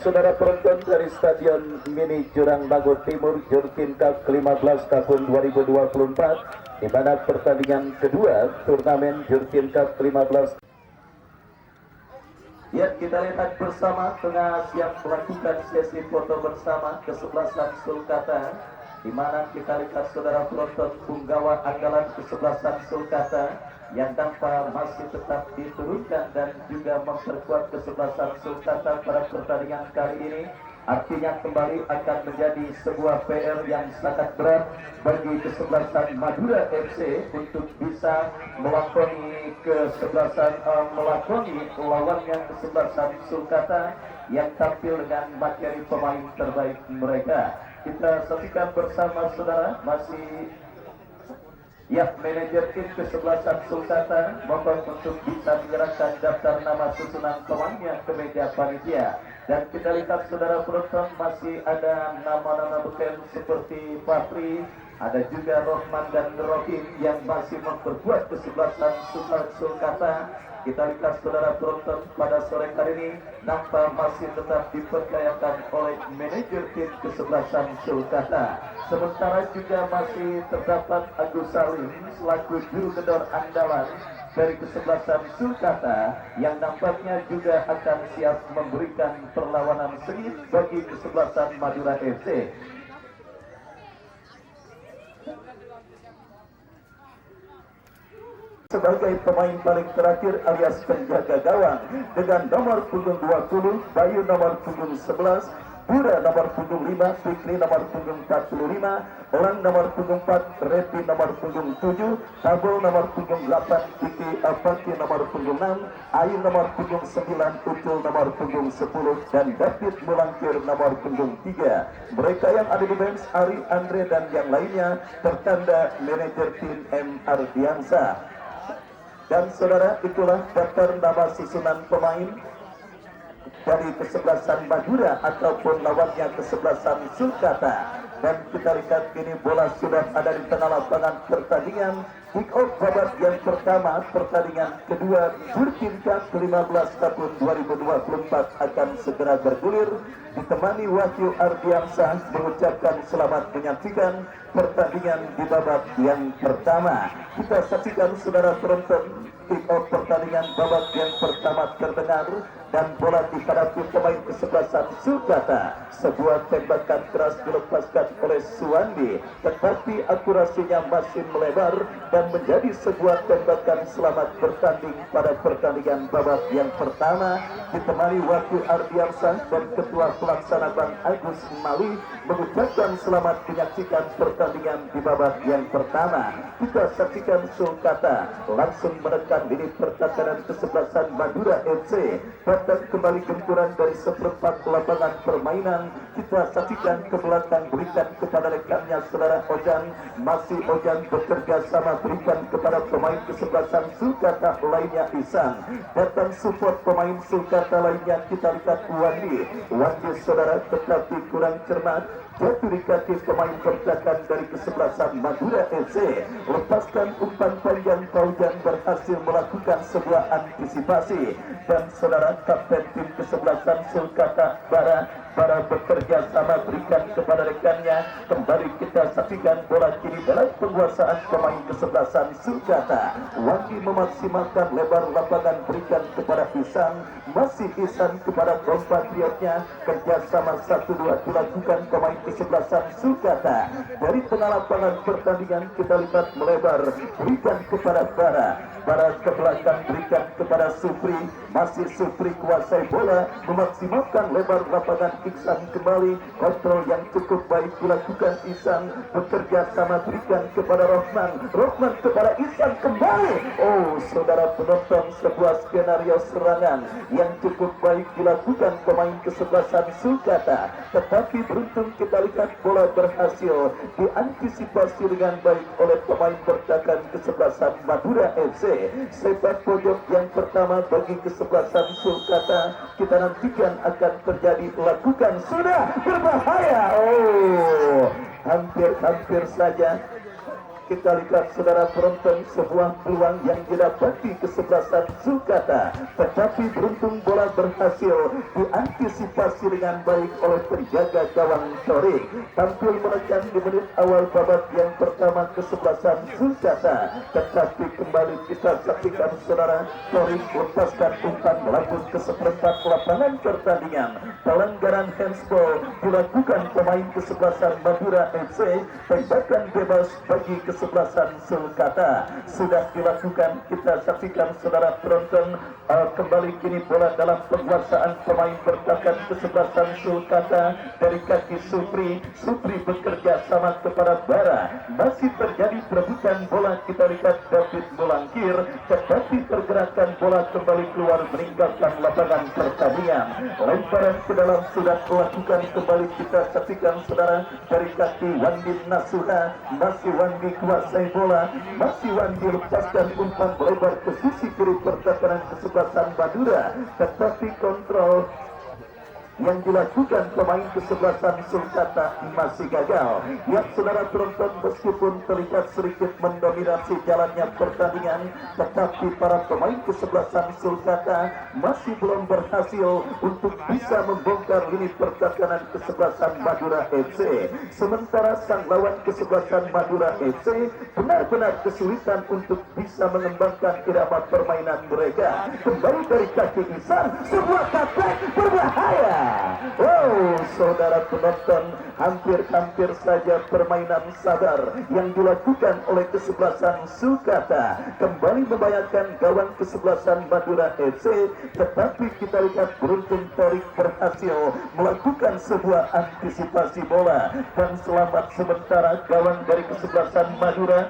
saudara penonton dari Stadion Mini Jurang Bogor Timur Jurkin Cup ke-15 tahun 2024, di mana pertandingan kedua turnamen Jurkin Cup ke-15. Ya, kita lihat bersama tengah siap melakukan sesi foto bersama kesebelasan Sulkata, di mana kita lihat saudara penonton punggawa andalan kesebelasan Sulkata yang tanpa masih tetap diturunkan dan juga memperkuat kesebelasan Sulkata pada pertandingan kali ini. Artinya kembali akan menjadi sebuah PR yang sangat berat bagi kesebelasan Madura FC untuk bisa melakoni melakoni lawannya kesebelasan Sulkata yang tampil dengan materi pemain terbaik mereka. Kita saksikan bersama saudara, masih ya, manajer tim kesebelasan Sulkata mohon untuk bisa menyerahkan daftar nama susunan pemainnya ke meja panitia. Dan kita lihat saudara penonton, masih ada nama-nama beken seperti Fahri, ada juga Rohman dan Rohim yang masih memperkuat kesebelasan Sulkata. Kita lihat saudara penonton, pada sore hari ini nampak masih tetap dipercayakan oleh manajer tim kesebelasan Sulkata. Sementara juga masih terdapat Agus Salim selaku juru gedor andalan dari kesebelasan Sulkata yang nampaknya juga akan siap memberikan perlawanan sengit bagi kesebelasan Madura FC. Sebagai pemain paling terakhir alias penjaga gawang dengan nomor punggung 20, Bayu nomor punggung 11, Pura nomor punggung 5, Fikri nomor punggung 45, Elang nomor punggung 4, Repi nomor punggung 7, Tabul nomor punggung 8, Kiki Afaki nomor punggung 6, Ayu nomor punggung 9, Ucul nomor punggung 10, dan David Mulangkir nomor punggung 3. Mereka yang ada di bench, Ari, Andre, dan yang lainnya tertanda manajer tim M. Ardiansa. Dan saudara, itulah daftar nama susunan pemain dari kesebelasan Madura ataupun lawannya kesebelasan Sulkata. Dan kita lihat ini bola sudah ada di tengah lapangan pertandingan. Kick off babak yang pertama pertandingan kedua Jurkin Cup ke-15 tahun 2024 akan segera bergulir. Ditemani Wahyu Ardiansyah mengucapkan selamat menyaksikan pertandingan di babak yang pertama. Kita saksikan saudara penonton, kick off pertandingan babak yang pertama terdengar dan bola dihadapi pemain kesebelasan Sulkata. Sebuah tembakan keras dilepaskan oleh Suwandi, tetapi akurasinya masih melebar dan menjadi sebuah tembakan selamat bertanding pada pertandingan babak yang pertama. Ditemani Wahyu Ardiansyah dan Ketua Pelaksana Bang Agus Mali mengucapkan selamat menyaksikan pertandingan di babak yang pertama. Kita saksikan Sulkata langsung menekan lini pertahanan kesebelasan Madura FC. Datang kembali gempuran dari seperempat lapangan permainan. Kita saksikan ke belakang, berikan kepada rekannya saudara Ojan. Masih Ojan bekerja sama berikan kepada pemain kesebelasan Sulkata lainnya Isan. Datang support pemain Sulkata lainnya, kita lihat Wandi saudara, tetapi kurang cermat. Jatuh di kaki pemain pertahanan dari kesebelasan Madura FC. Lepaskan umpan panjang, Paujan berhasil melakukan sebuah antisipasi. Dan saudara, kapten tim kesebelasan Sulkata Bara bekerja sama berikan kepada rekannya. Kembali kita saksikan bola kini dalam penguasaan pemain kesebelasan Sulkata. Wandi memaksimalkan lebar lapangan berikan kepada Isan. Masih Isan kepada kompatriotnya. Kerjasama 1-2 dilakukan pemain kesebelasan Sulkata. Dari tengah lapangan pertandingan kita lihat melebar berikan kepada Bara ke belakang berikan kepada Supri. Masih Supri kuasai bola, memaksimalkan lebar lapangan. Iksan kembali, kontrol yang cukup baik dilakukan Isan. Bekerja sama berikan kepada Rohman kepada Isan kembali. Oh saudara penonton, sebuah skenario serangan yang cukup baik dilakukan pemain kesebelasan Sulkata. Tetapi beruntung kita lihat bola berhasil diantisipasi dengan baik oleh pemain bertahan kesebelasan Madura FC. Sepak pojok yang pertama bagi kesebelasan Sulkata kita nantikan akan terjadi, lakukan sudah berbahaya. Oh, hampir saja kita lihat saudara penonton sebuah peluang yang didapati kesebelasan Sulkata, tetapi beruntung bola berhasil diantisipasi dengan baik oleh penjaga gawang Torik. Tampil menekan di menit awal babak yang pertama kesebelasan Sulkata, tetapi kembali kita saksikan saudara Torik lepaskan umpan melambung ke seperempat lapangan pertandingan. Pelanggaran handsball dilakukan pemain kesebelasan Madura FC. Tembakan bebas bagi kesebelasan Sulkata sudah dilakukan. Kita saksikan saudara penonton, kembali kini bola dalam penguasaan pemain bertahan kesebelasan Sulkata dari kaki Supri. Supri bekerja sama kepada Bara. Masih terjadi perebutan bola. Kita lihat David melangkir, tetapi pergerakan bola kembali keluar meninggalkan lapangan pertandingan. Lemparan ke dalam sudah dilakukan kembali. Kita saksikan saudara dari kaki Wandi Nasuha. Masih Wandi kuasai bola, masih Wandi lepaskan umpan melebar ke sisi kiri pertahanan kesebelasan Madura, tetapi kontrol yang dilakukan pemain kesebelasan Sulkata masih gagal. Ya saudara penonton, meskipun terlihat sedikit mendominasi jalannya pertandingan, tetapi para pemain kesebelasan Sulkata masih belum berhasil untuk bisa membongkar lini pertahanan kesebelasan Madura FC. Sementara sang lawan kesebelasan Madura FC benar-benar kesulitan untuk bisa mengembangkan irama permainan mereka. Kembali dari kaki Ihsan, sebuah cutback berbahaya. Wow, saudara penonton, hampir-hampir saja permainan sabar yang dilakukan oleh kesebelasan Sulkata kembali membahayakan gawang kesebelasan Madura FC, tetapi kita lihat beruntung Torik berhasil melakukan sebuah antisipasi bola dan selamat sementara gawang dari kesebelasan Madura.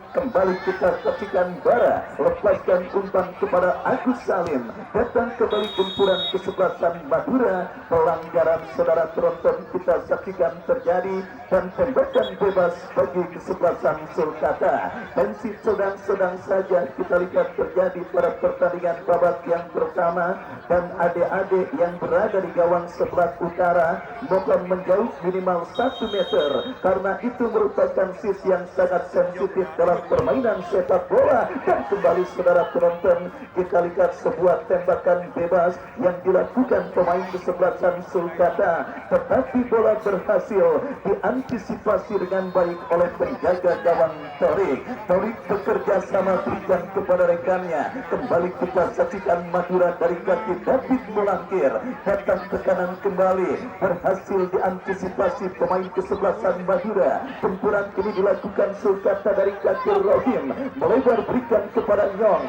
Kembali kita saksikan Bara lepaskan umpan kepada Agus Salim. Datang kembali gempuran kesebelasan Madura. Pelanggaran saudara penonton kita saksikan terjadi dan tembakan bebas bagi kesebelasan Sulkata. Tensi sedang-sedang saja kita lihat terjadi pada pertandingan babak yang pertama, dan adik-adik yang berada di gawang sebelah utara mohon menjauh minimal 1 meter karena itu merupakan sisi yang sangat sensitif dalam permainan sepak bola. Dan kembali saudara penonton, kita lihat sebuah tembakan bebas yang dilakukan pemain kesebelasan Sulkata, tetapi bola berhasil diantisipasi dengan baik oleh penjaga gawang Torik. Torik bekerja sama berikan kepada rekannya. Kembali kita saksikan Madura dari kaki David melangkir, datang ke kanan kembali, berhasil diantisipasi pemain kesebelasan Madura. Tempuran ini dilakukan Sulkata dari kaki Rohim, melebar berikan kepada Nyong.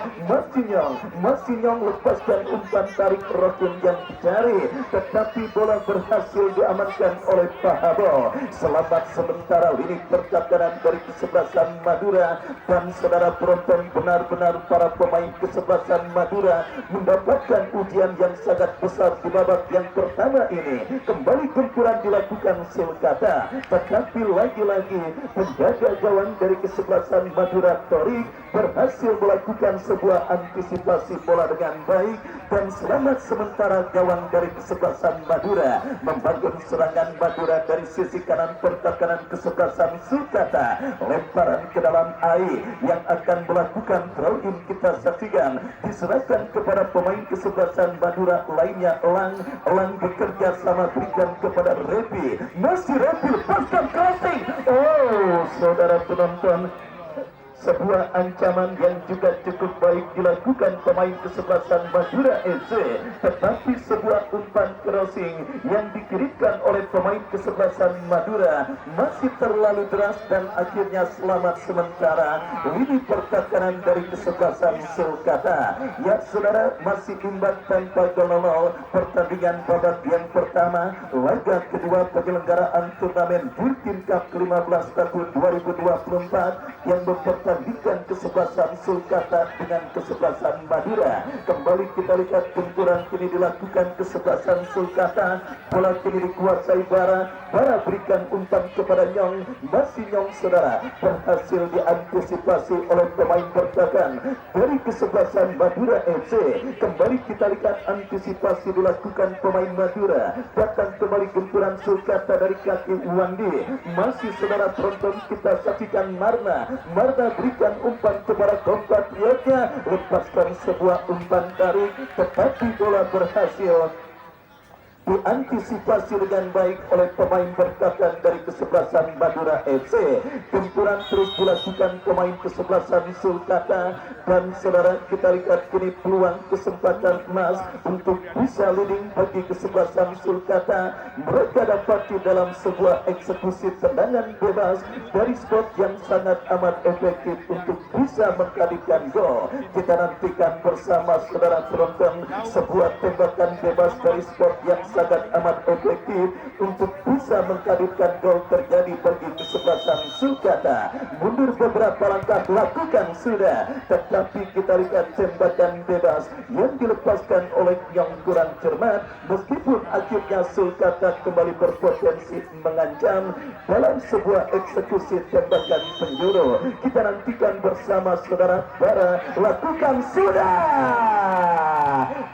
Masih Nyong lepaskan umpan tarik Rohim yang dicari, tetapi bola berhasil diamankan oleh Pahabo. Selamat sementara lini pertahanan dari kesebelasan Madura. Dan saudara penonton, benar-benar para pemain kesebelasan Madura mendapatkan ujian yang sangat besar di babak yang pertama ini. Kembali gempuran dilakukan Sulkata, tetapi lagi-lagi penjaga gawang dari kesebelasan Madura Torik berhasil melakukan sebuah antisipasi bola dengan baik, dan selamat sementara gawang dari kesebelasan Madura membangun serangan Madura dari sisi kanan pertahanan kesebelasan Sulkata. Lemparan ke dalam air yang akan melakukan throw in kita saksikan diserahkan kepada pemain kesebelasan Madura lainnya. Elang bekerja sama berikan kepada Repi. Masih Repi lepaskan crossing. Oh saudara penonton, sebuah ancaman yang juga cukup baik dilakukan pemain kesebelasan Madura FC, tetapi sebuah umpan crossing yang dikirimkan oleh pemain kesebelasan Madura masih terlalu deras dan akhirnya selamat sementara lini pertahanan dari kesebelasan Sulkata. Ya saudara, masih imbang tanpa gol 0 pertandingan babak yang pertama laga kedua penyelenggaraan turnamen Burkin Cup ke-15 tahun 2024 yang mempertahankan mempertandingkan kesebelasan Sulkata dengan kesebelasan Madura. Kembali kita lihat benturan kini dilakukan kesebelasan Sulkata. Bola kini dikuasai Bara. Bara berikan umpan kepada Nyong. Masih Nyong saudara berhasil diantisipasi oleh pemain bertahan dari kesebelasan Madura FC. Kembali kita lihat antisipasi dilakukan pemain Madura. Datang kembali benturan Sulkata dari kaki Wandi. Masih saudara penonton kita saksikan Marna. Marna berikan umpan kepada kompatriotnya, lepaskan sebuah umpan tarik, tetapi bola berhasil diantisipasi dengan baik oleh pemain bertahan dari kesebelasan Madura FC. Benturan terus dilakukan pemain kesebelasan Sulkata, dan saudara kita lihat kini peluang kesempatan emas untuk bisa leading bagi kesebelasan Sulkata. Mereka dapati dalam sebuah eksekusi tendangan bebas dari spot yang sangat amat efektif untuk bisa mengkalikan gol. Kita nantikan bersama saudara penonton sebuah tembakan bebas dari spot yang sangat amat efektif untuk bisa mengkalikan gol terjadi bagi kesebelasan Sulkata. Mundur beberapa langkah lakukan sudah, tetapi kita lihat tembakan bebas yang dilepaskan oleh Nyong kurang cermat. Meskipun akhirnya Sulkata kembali berpotensi mengancam dalam sebuah eksekusi tembakan penjuru. Kita nantikan bersama saudara Bara lakukan sudah,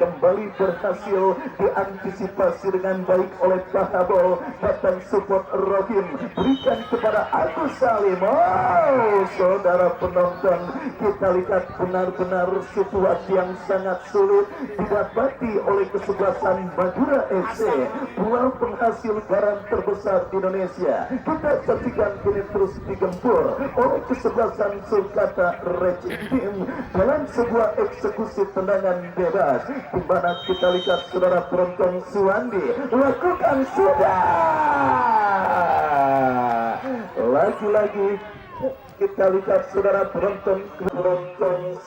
kembali berhasil diantisipasi dengan baik oleh Pahabol. Datang support Rohim berikan kepada Agus Salim. Oh saudara penonton, kita lihat benar-benar situasi yang sangat sulit didapati oleh kesebelasan Madura FC, pulau penghasil garam terbesar di Indonesia. Kita saksikan kini terus digempur oleh kesebelasan Sulkata Racing Team dalam sebuah eksekusi tendangan bebas, di mana kita lihat saudara penonton Suwandi lakukan sudah. Lagi-lagi kita lihat saudara penonton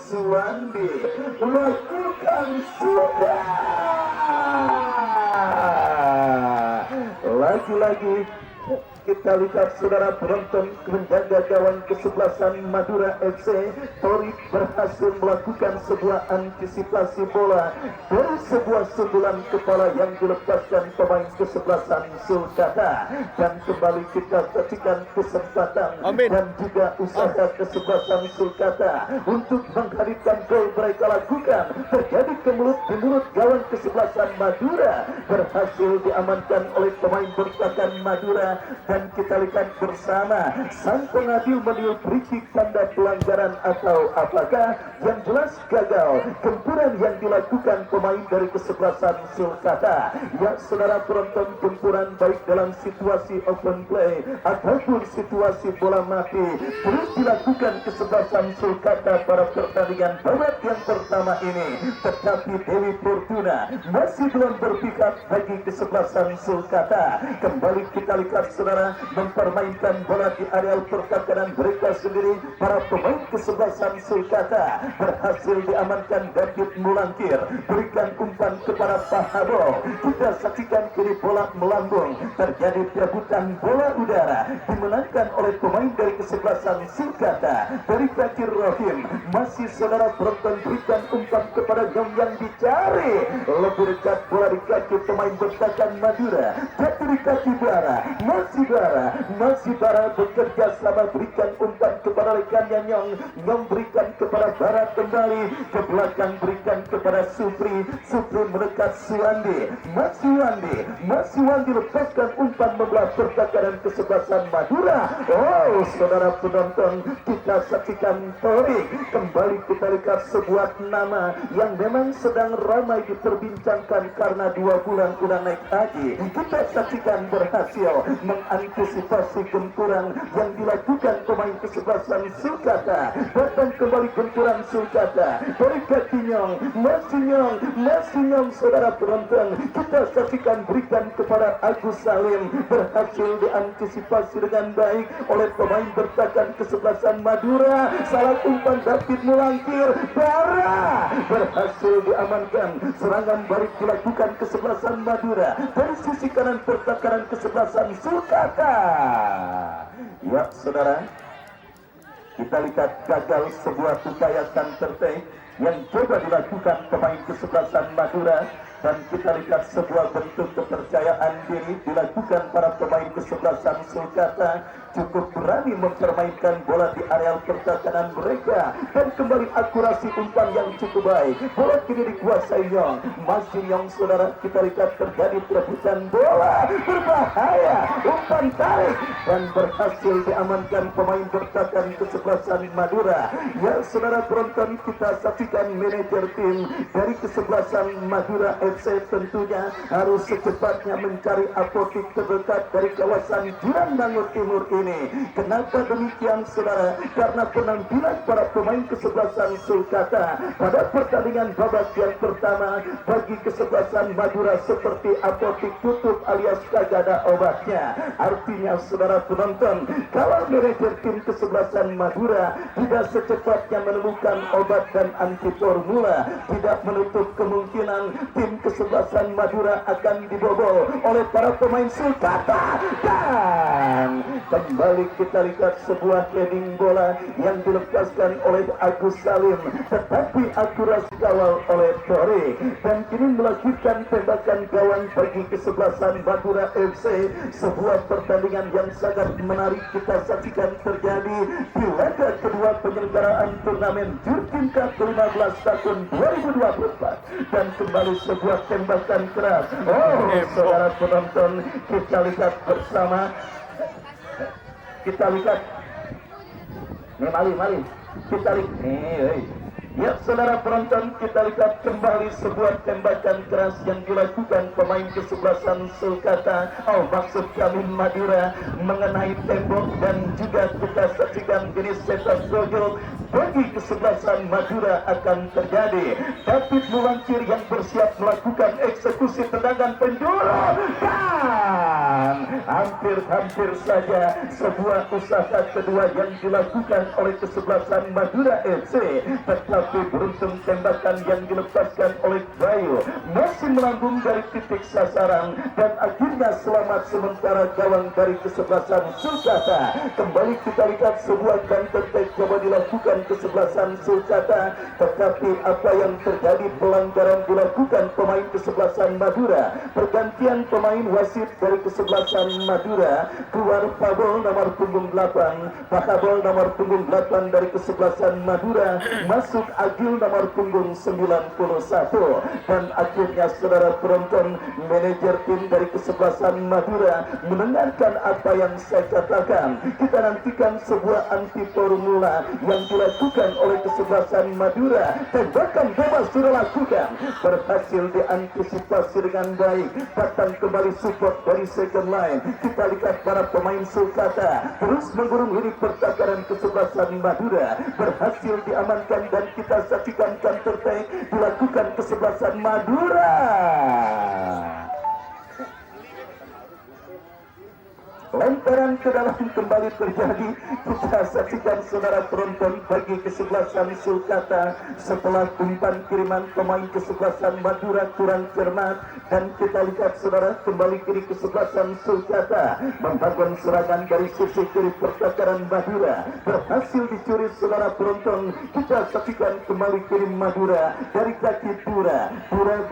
Suwandi lakukan sudah. Lagi-lagi kita lihat saudara penonton menjaga gawang kesebelasan Madura FC. Tori berhasil melakukan sebuah antisipasi bola dari sebuah sundulan kepala yang dilepaskan pemain kesebelasan Sulkata, dan kembali kita saksikan kesempatan dan juga usaha kesebelasan Sulkata untuk menghadirkan gol mereka lakukan terjadi ke mulut gawang kesebelasan Madura, berhasil diamankan oleh pemain bertahan Madura. Dan kita lihat bersama sang pengadil menilai free tanda pelanggaran atau apakah, yang jelas gagal gempuran yang dilakukan pemain dari kesebelasan Sulkata. Ya saudara penonton, gempuran baik dalam situasi open play ataupun situasi bola mati terus dilakukan kesebelasan Sulkata pada pertandingan babak yang pertama ini, tetapi Dewi Fortuna masih belum berpihak bagi kesebelasan Sulkata. Kembali kita lihat saudara mempermainkan bola di areal pertahanan mereka sendiri. Para pemain kesebelasan Sulkata berhasil diamankan. David Mulangkir berikan umpan kepada Pahabol. Kita saksikan kiri bola melambung, terjadi perebutan bola udara dimenangkan oleh pemain dari kesebelasan Sulkata dari kaki Rohim. Masih saudara penonton berikan umpan kepada Nyong yang dicari lebih dekat bola di kaki pemain bertahan Madura, jatuh di kaki Bara. Masih Bara bekerja sama berikan umpan kepada rekannya Nyong. Nyong berikan kepada Bara kembali ke belakang, berikan kepada Supri mendekat Suwandi. Masih Wandi lepaskan umpan membelah pertahanan kesebelasan Madura. Oh saudara penonton, kita saksikan Tori. Kembali kita lihat sebuah nama yang memang sedang ramai diperbincangkan karena 2 bulan udah naik haji. Kita saksikan berhasil mengantisipasi gempuran yang dilakukan pemain kesebelasan Sulkata. Datang kembali gempuran Sulkata dari kaki Nyong. Masih Nyong saudara penonton, kita saksikan berikan kepada Agus Salim, berhasil diantisipasi dengan baik oleh pemain bertahan kesebelasan Madura. Salah umpan David Mulangkir, Bara berhasil diamankan. Serangan balik dilakukan kesebelasan Madura dari sisi kanan pertahanan kesebelasan Sulkata. Ya saudara, Kita lihat gagal sebuah upaya counter-attack yang coba dilakukan pemain kesebelasan Madura, dan kita lihat sebuah bentuk kepercayaan diri dilakukan para pemain kesebelasan Sulkata, cukup berani mempermainkan bola di areal pertahanan mereka, dan kembali akurasi umpan yang cukup baik. Bola kini dikuasai Yong, masih Yong saudara. Kita lihat terjadi perebutan bola berbahaya, umpan tarik dan berhasil diamankan pemain bertahan kesebelasan Madura. Ya saudara penonton, kita saksikan manajer tim dari kesebelasan Madura FC tentunya harus secepatnya mencari apotik terdekat dari kawasan Jurang Timur ini. Kenapa demikian saudara? Karena penampilan para pemain kesebelasan Sulkata pada pertandingan babak yang pertama bagi kesebelasan Madura seperti apotik tutup alias kagak ada obatnya. Artinya saudara penonton, kalau manajer tim kesebelasan Madura tidak secepatnya menemukan obat dan anti formula, tidak menutup kemungkinan tim kesebelasan Madura akan dibobol oleh para pemain Sulkata. Dan kembali kita lihat sebuah heading bola yang dilepaskan oleh Agus Salim, tetapi akurasi kawal oleh Tori, dan kini melahirkan tembakan gawang bagi kesebelasan Madura FC. Sebuah pertandingan yang sangat menarik kita saksikan terjadi di laga kedua penyelenggaraan turnamen Jurkin Cup 15 tahun 2024, dan kembali sebuah tembakan keras. Saudara penonton, kita lihat bersama. Kita lihat nih, mali kita lihat ya saudara penonton, kita lihat kembali sebuah tembakan keras yang dilakukan pemain kesebelasan Sulkata, maksud kami Madura, mengenai tembok, dan juga kita saksikan jenis sepak gojol bagi kesebelasan Madura akan terjadi. David Mulancir yang bersiap melakukan eksekusi tendangan penjuru, dan hampir saja sebuah usaha kedua yang dilakukan oleh kesebelasan Madura FC, tetapi beruntung tembakan yang dilepaskan oleh Bayu masih melambung dari titik sasaran, dan akhirnya selamat sementara gawang dari kesebelasan Sulkata. Kembali kita lihat sebuah counter-attack coba dilakukan kesebelasan Sulkata, tetapi apa yang terjadi, pelanggaran dilakukan pemain kesebelasan Madura. Pergantian pemain wasit dari kesebelasan Madura, keluar Pabol nomor punggung 8, Pakabol nomor punggung 8 dari kesebelasan Madura, masuk Agil nomor punggung 91, dan akhirnya saudara penonton, manajer tim dari kesebelasan Madura mendengarkan apa yang saya katakan. Kita nantikan sebuah anti formula yang dilakukan oleh kesebelasan Madura. Tembakan bebas sudah lakukan, berhasil diantisipasi dengan baik. Datang kembali support dari second line. Kita lihat para pemain Sulkata terus menggurung lini pertahanan kesebelasan Madura, berhasil diamankan, dan kita saksikan counter-attack dilakukan kesebelasan Madura. Lemparan ke dalam kembali terjadi. Kita saksikan saudara penonton bagi kesebelasan Sulkata setelah umpan kiriman pemain kesebelasan Madura kurang cermat, dan kita lihat saudara kembali kiri kesebelasan Sulkata membangun serangan dari sisi kiri pertahanan Madura, berhasil dicuri saudara penonton. Kita saksikan kembali kiri Madura dari kaki Pura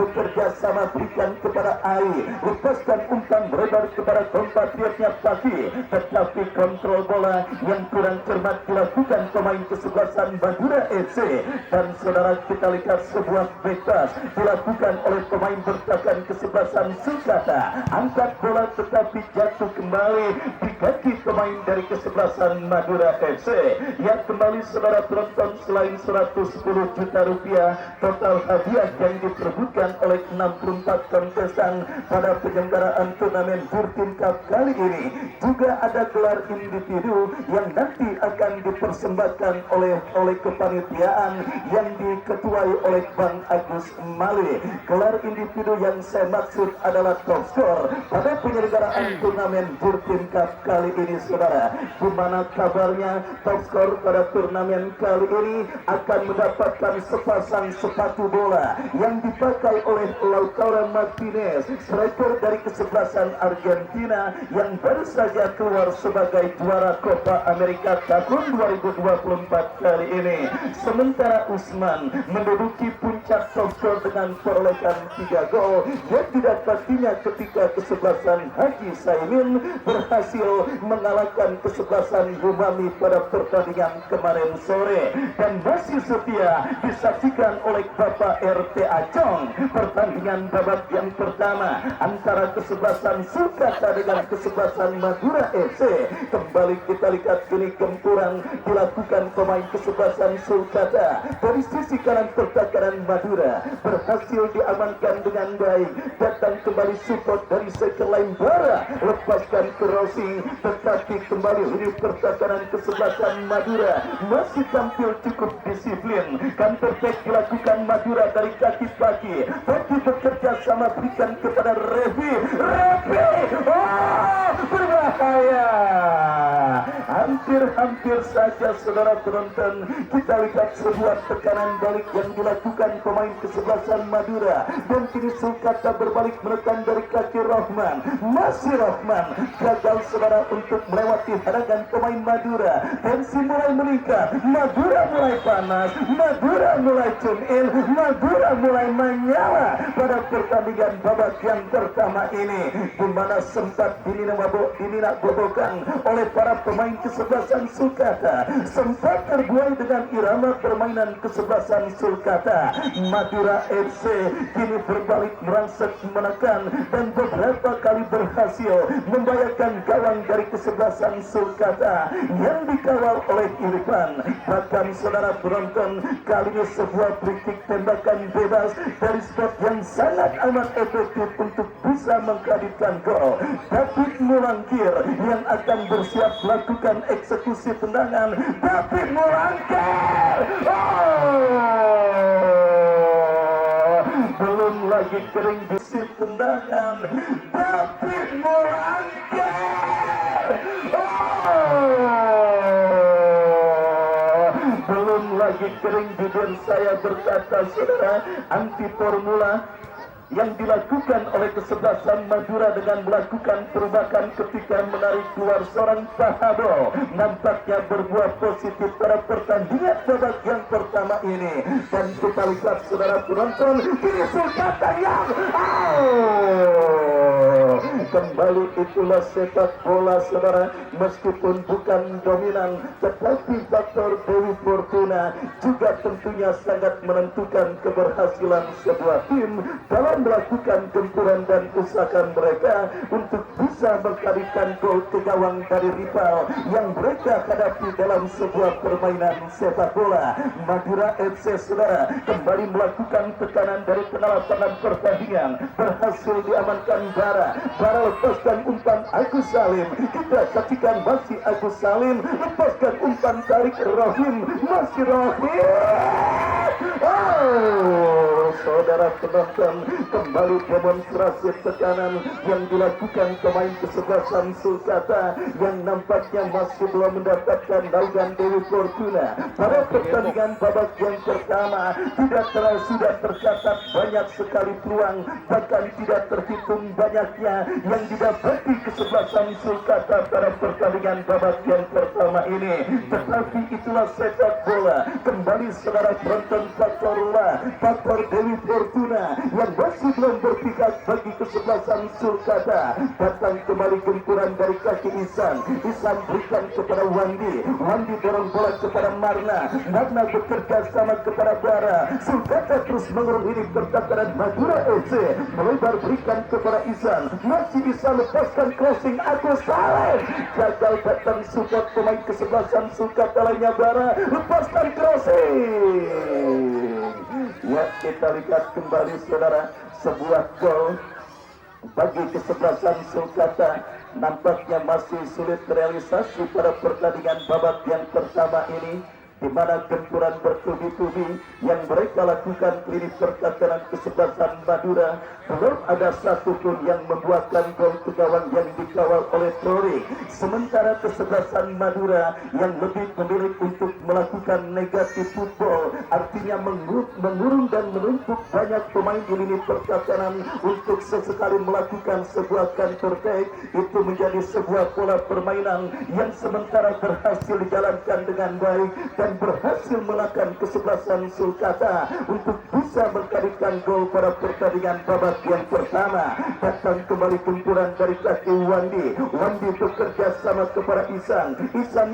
bekerja sama berikan kepada Ai, lepaskan umpan lebar kepada kompatriotnya Pagi, tetapi kontrol bola yang kurang cermat dilakukan pemain kesebelasan Madura FC, dan saudara kita lihat sebuah bebas dilakukan oleh pemain bertahan kesebelasan Sulkata. Angkat bola tetapi jatuh kembali di kaki pemain dari kesebelasan Madura FC. Ya kembali saudara penonton, selain 110 juta rupiah total hadiah yang diperebutkan oleh 64 kontestan pada penyelenggaraan turnamen Jurkin Cup kali ini, juga ada gelar individu yang nanti akan dipersembahkan oleh kepanitiaan yang diketuai oleh Bang Agus Mali. Gelar individu yang saya maksud adalah top skor pada penyelenggaraan turnamen Jurkin Cup kali ini saudara. Di mana kabarnya top skor pada turnamen kali ini akan mendapatkan sepasang sepatu bola yang dipakai oleh Lautaro Martinez, striker dari kesebelasan Argentina yang baru saja keluar sebagai juara Copa America tahun 2024 kali ini. Sementara Usman menduduki puncak top skor dengan perolehan 3 gol yang didapatinya ketika kesebelasan Haji Saimin berhasil mengalahkan kesebelasan Umami pada pertandingan kemarin sore. Dan masih setia disaksikan oleh Bapak RT Acong pertandingan babak yang pertama antara kesebelasan Sulkata dengan kesebelasan Madura FC. Kembali kita lihat kini gempuran dilakukan pemain kesebelasan Sulkata. Dari sisi kanan pertahanan Madura berhasil diamankan dengan baik. Datang kembali support dari Seker Lembara, lepaskan crossing, tetapi kembali ini pertahanan kesebelasan Madura masih tampil cukup disiplin. Counter attack dilakukan Madura dari kaki pagi, tapi bekerja sama berikan kepada Revi. Oh, berbahaya. Hampir saja saudara penonton kita lihat sebuah tekanan balik yang dilakukan pemain kesebelasan Madura, dan kini Sulkata berbalik menekan dari kaki Rahman. Masih Rahman gagal saudara untuk melewati hadangan pemain Madura. Tensi mulai meningkat, Madura mulai panas, Madura mulai tune in, Madura mulai menyala pada pertandingan babak yang pertama ini, di mana sempat dininabobokan oleh para pemain kesebelasan Sulkata, sempat terbuai dengan irama permainan kesebelasan Sulkata. Madura FC kini berbalik merangsek menekan dan beberapa kali berhasil membahayakan gawang dari kesebelasan Sulkata yang dikawal oleh Irfan. Bahkan saudara penonton, kali ini sebuah free-kick tembakan bebas dari spot yang sangat amat efektif untuk bisa menghadirkan gol. David Mulangkir yang akan bersiap melakukan eksekusi tendangan. David Mulangkir, belum lagi kering di tendangan. David Mulangkir, belum lagi kering bibir saya berkata saudara. Anti formula yang dilakukan oleh kesebelasan Madura dengan melakukan perubahan ketika menarik keluar seorang Pahabo nampaknya berbuah positif pada pertandingan babak yang pertama ini. Dan kita lihat saudara penonton, kini Sulkata yang kembali itulah sepak bola saudara, meskipun bukan dominan tetapi faktor Dewi Fortuna juga tentunya sangat menentukan keberhasilan sebuah tim dalam melakukan gempuran dan usaha mereka untuk bisa mengkalikan gol ke gawang dari rival yang mereka hadapi dalam sebuah permainan sepak bola. Madura FC saudara kembali melakukan tekanan dari penalapan pertandingan, berhasil diamankan Bara lepaskan umpan Agus Salim. Kita saksikan masih Agus Salim lepaskan umpan tarik Rohim, masih Rohim. Saudara penonton, kembali demonstrasi tekanan yang dilakukan pemain kesebelasan Sulkata yang nampaknya masih belum mendapatkan naungan Dewi Fortuna. Pada pertandingan babak yang pertama sudah tercatat banyak sekali peluang, bahkan tidak terhitung banyaknya yang didapati kesebelasan Sulkata pada pertandingan babak yang pertama ini. Tetapi itulah sepak bola. Kembali saudara penonton, faktor Dewi Fortuna yang masih belum berpihak bagi kesebelasan Sulkata. Datang kembali gempuran dari kaki Isan berikan kepada Wandi dorong bola kepada Marna bekerja sama kepada Bara. Sulkata terus mengiringi pertahanan Madura FC, melebar berikan kepada Isan, masih bisa lepaskan crossing Agus Salim, gagal datang support pemain kesebelasan Sulkata lainnya. Bara lepaskan crossing. Ya, kita lihat kembali saudara, sebuah gol bagi kesebelasan Sulkata nampaknya masih sulit terrealisasi pada pertandingan babak yang pertama ini. di mana gempuran bertubi-tubi yang mereka lakukan klinik pertahanan kesebelasan Madura belum ada satupun yang membuahkan gol ke gawang yang dikawal oleh Tori. Sementara kesebelasan Madura yang lebih memilih untuk melakukan negatif football, artinya mengurung dan menumpuk banyak pemain di lini pertahanan untuk sesekali melakukan sebuah counter attack. Itu menjadi sebuah pola permainan yang sementara berhasil dijalankan dengan baik dan berhasil menekan kesebelasan Sulkata untuk bisa mengkalikan gol pada pertandingan babak yang pertama. Datang kembali kumpulan dari kaki Wandi bekerja sama kepada Isan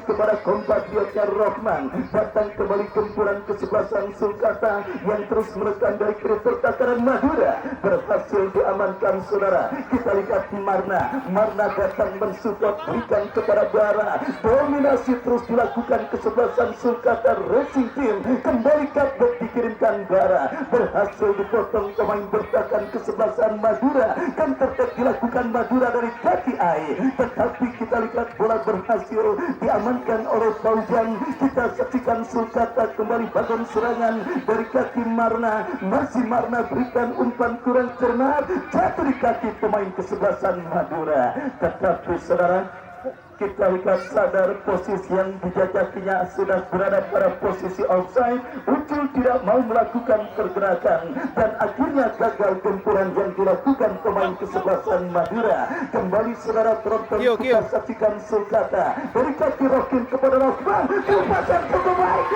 kepada kompatriotnya Rohman. Datang kembali kumpulan kesebelasan Sulkata yang terus menekan dari kiri pertahanan Madura, berhasil diamankan saudara. Kita lihat Marna datang mensupport, berikan kepada Bara. Dominasi terus dilakukan kesebelasan Sulkata Racing Team. Kembali cutback dikirimkan Bara, berhasil dipotong pemain bertahan kesebelasan Madura. Counter attack dilakukan Madura dari kaki air, tetapi kita lihat bola berhasil diamankan oleh Fauzan. Kita saksikan Sulkata kembali bangun serangan dari kaki Marna. Masih Marna berikan umpan kurang cermat, jatuh di kaki pemain kesebelasan Madura. Tetapi saudara, kita lihat sadar posisi yang dijajakinya sudah berada pada posisi offside. Ucul tidak mau melakukan pergerakan dan akhirnya gagal gempuran yang dilakukan pemain kesebelasan Madura. Kembali saudara penonton, kita saksikan Sulkata dari kaki Rokin kepada Rosman, lepasan cukup baik,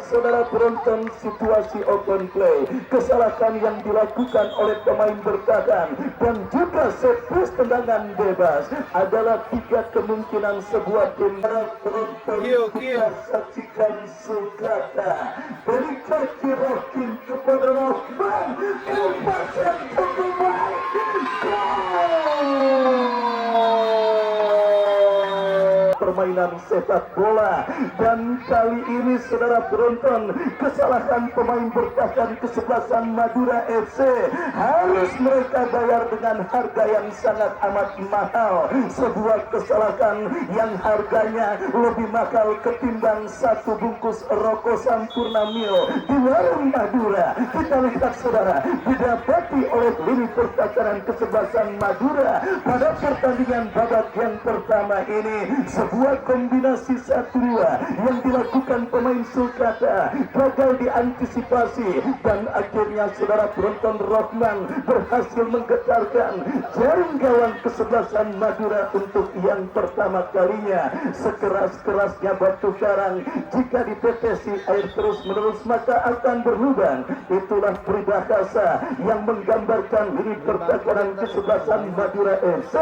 saudara penonton. Situasi open play, kesalahan yang dilakukan oleh pemain bertahan dan juga set piece tendangan bebas adalah tiga kemungkinan sebuah tim. Penonton, kita saksikan Sulkata dari kaki Rokin kepada Rosman, lepasan cukup baik, permainan sepak bola. Dan kali ini saudara penonton, kesalahan pemain bertahan kesebelasan Madura FC harus mereka bayar dengan harga yang sangat amat mahal. Sebuah kesalahan yang harganya lebih mahal ketimbang satu bungkus rokok Sampurna Mil di warung Madura. Kita lihat saudara, didapati oleh lini pertahanan kesebelasan Madura pada pertandingan babak yang pertama ini. Sebuah kombinasi 1-2 yang dilakukan pemain Sulkata gagal diantisipasi dan akhirnya saudara penonton, Rohman berhasil menggetarkan jaring gawang kesebelasan Madura untuk yang pertama kalinya. Sekeras-kerasnya batu karang, jika ditetesi air terus menerus maka akan berlubang. Itulah peribahasa yang menggambarkan lini pertahanan kesebelasan Madura FC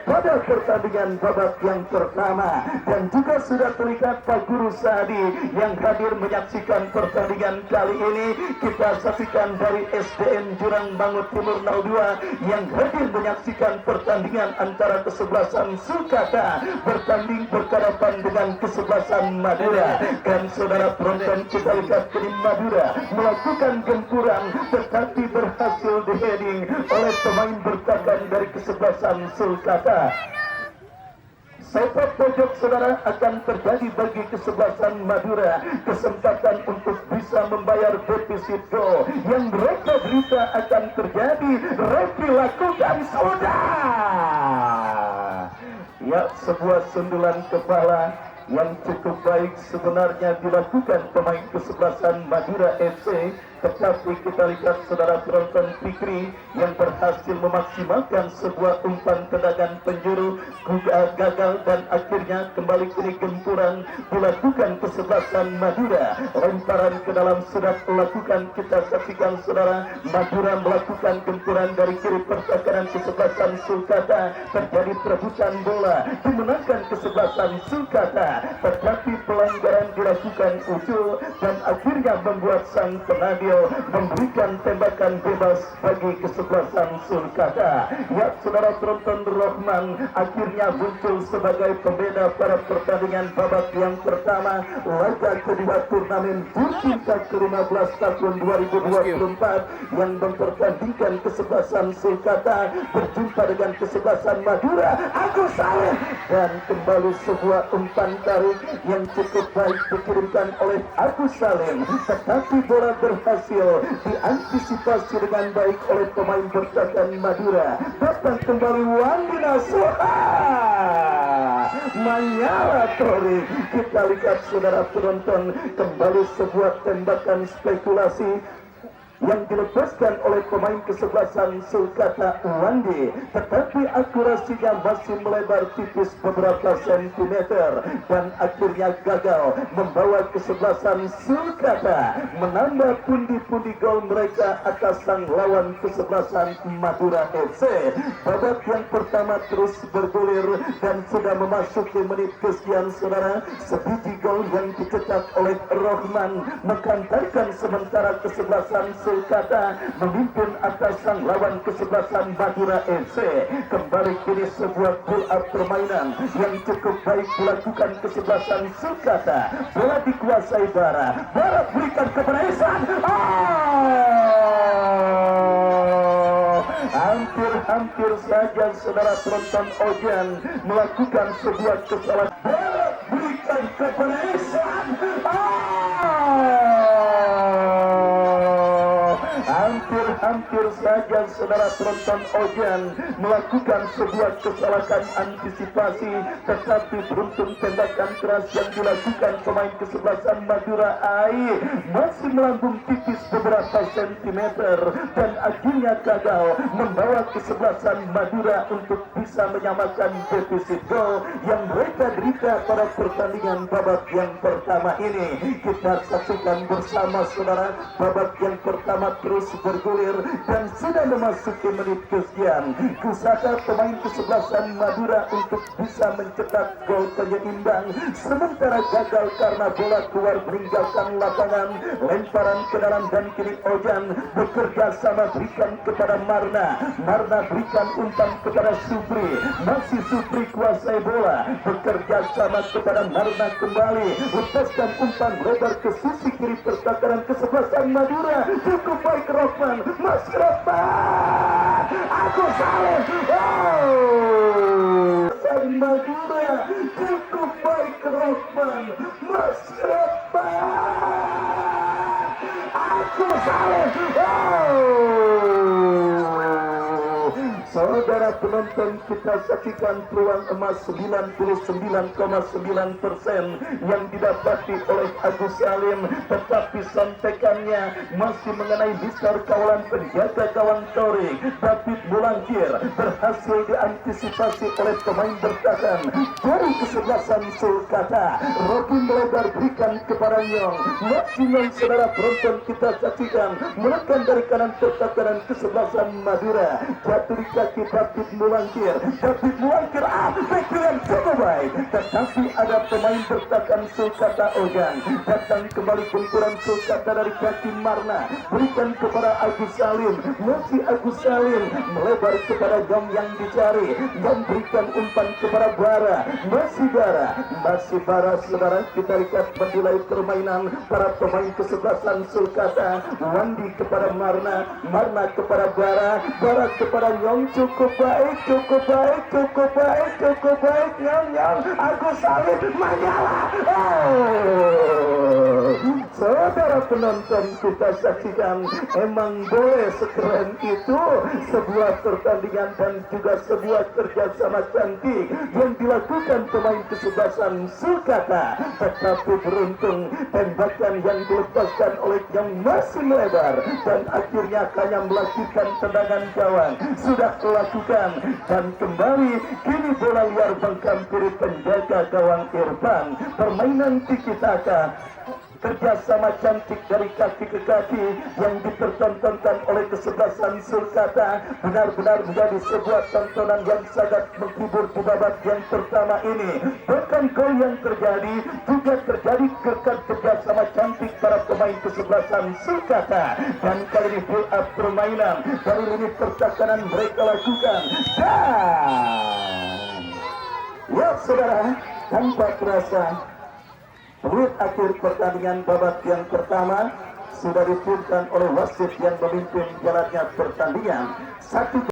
pada pertandingan babak yang pertama. Dan juga sudah terlihat Pak Guru Sadi yang hadir menyaksikan pertandingan kali ini. Kita saksikan dari SDN Jurang Bangun Timur 02 yang hadir menyaksikan pertandingan antara kesebelasan Sulkata bertanding berhadapan dengan kesebelasan Madura. Dan saudara penonton, kita lihat tim Madura melakukan gempuran tetapi berhasil di-heading oleh pemain bertahan dari kesebelasan Sulkata. Sepak pojok saudara akan terjadi bagi kesebelasan Madura, kesempatan untuk bisa membayar defisit gol yang mereka berita akan terjadi. Refi lakukan sudah. Ya, sebuah sundulan kepala yang cukup baik sebenarnya dilakukan pemain kesebelasan Madura FC, tetapi kita lihat saudara penonton, Fikri yang berhasil memaksimalkan sebuah umpan tendangan penjuru gagal dan akhirnya kembali kini gempuran dilakukan kesebelasan Madura. Lemparan ke dalam sudah dilakukan, kita saksikan saudara, Madura melakukan gempuran dari kiri pertahanan kesebelasan Sulkata, terjadi perebutan bola dimenangkan kesebelasan Sulkata. tetapi pelanggaran dilakukan Ucul dan akhirnya membuat sang penadio memberikan tembakan bebas bagi kesebelasan Sulkata. Ya, saudara penonton, Rohman akhirnya muncul sebagai pembeda pada pertandingan babak yang pertama laga kedua turnamen Burkinta ke-15 tahun 2024 yang mempertandingkan kesebelasan Sulkata berjumpa dengan kesebelasan Madura Agus Salim, dan kembali sebuah umpan tarik yang cukup baik dikirimkan oleh Agus Salim, tetapi bola berhasil diantisipasi dengan baik oleh pemain bertahan Madura. Datang kembali Wandina Soha Manyala Tori. Kita lihat saudara penonton, kembali sebuah tembakan spekulasi yang dilepaskan oleh pemain kesebelasan Sulkata Wandi, tetapi akurasinya masih melebar tipis beberapa sentimeter dan akhirnya gagal membawa kesebelasan Sulkata menambah pundi-pundi gol mereka atas sang lawan kesebelasan Madura FC. Babak yang pertama terus bergulir dan sudah memasuki menit kesekian saudara, sebiji gol yang dicetak oleh Rohman menghantarkan sementara kesebelasan Sulkata memimpin atas sang lawan kesebelasan Madura FC. Kembali kini sebuah pull up permainan yang cukup baik dilakukan kesebelasan Sulkata. Bola dikuasai Bara berikan kepada Ihsan. Hampir saja saudara penonton Ojan melakukan sebuah kesalahan. Bola berikan kepada Ihsan. Hampir saja saudara penonton Ojan melakukan sebuah kesalahan antisipasi, tetapi beruntung tembakan keras yang dilakukan pemain kesebelasan Madura AI masih melambung tipis beberapa sentimeter dan akhirnya gagal membawa kesebelasan Madura untuk bisa menyamakan defisit gol yang mereka derita pada pertandingan babak yang pertama ini. Kita saksikan bersama saudara, babak yang pertama terus bergulir dan sudah memasuki menit kesekian. Usaha pemain kesebelasan Madura untuk bisa mencetak gol penyeimbang sementara gagal karena bola keluar meninggalkan lapangan. Lemparan ke dalam dan kini Ojan bekerja sama berikan kepada Marna berikan umpan kepada Supri, masih Supri kuasai bola, bekerja sama kepada Marna kembali, lepaskan umpan lebar ke sisi kiri pertahanan kesebelasan Madura. Cukup baik Rohman, Mas Rohman, Agus Salim, Madura, cukup baik Rohman, Mas Rohman, Agus Salim. Saudara penonton, kita saksikan peluang emas 99,9% yang didapati oleh Agus Salim, tetapi sontekannya masih mengenai besar kawalan penjaga gawang Torik. David Mulangkir berhasil diantisipasi oleh pemain bertahan dari kesebelasan Sulkata. Rocky melebar berikan kepada Nyong. Nyong saudara penonton, kita saksikan menekan dari kanan pertahanan kesebelasan Madura. Jatuh di kaki David Mulangkir yang cukup baik, tetapi ada pemain bertahan Sulkata Ojan. Datang kembali benturan Sulkata dari kaki Marna, berikan kepada Agus Salim, masih Agus Salim melebar kepada Gam yang dicari, dan berikan umpan kepada Bara, masih Bara saudara. Kita lihat menilai permainan para pemain kesebelasan Sulkata. Wandi kepada Marna kepada Bara kepada Nyong. Cukup baik Nyong. Agus Salim Manyala. Saudara penonton, kita saksikan, emang boleh sekeren itu sebuah pertandingan dan juga sebuah kerjasama cantik yang dilakukan pemain kesebelasan Sulkata, tetapi beruntung tembakan yang dilepaskan oleh yang masih melebar dan akhirnya hanya melakukan tendangan gawang sudah dilakukan, dan kembali kini bola liar menghampiri penjaga gawang Irfan. Permainan tiki taka kerjasama cantik dari kaki ke kaki yang dipertontonkan oleh kesebelasan Sulkata benar-benar menjadi sebuah tontonan yang sangat menghibur di babak yang pertama ini. Bukan gol yang terjadi juga terjadi kerjasama cantik para pemain kesebelasan Sulkata, dan kali ini build up permainan dari lini pertahanan mereka lakukan. Dan ya saudara, tanpa terasa menit akhir pertandingan babak yang pertama sudah diputuskan oleh wasit yang memimpin jalannya pertandingan. Satu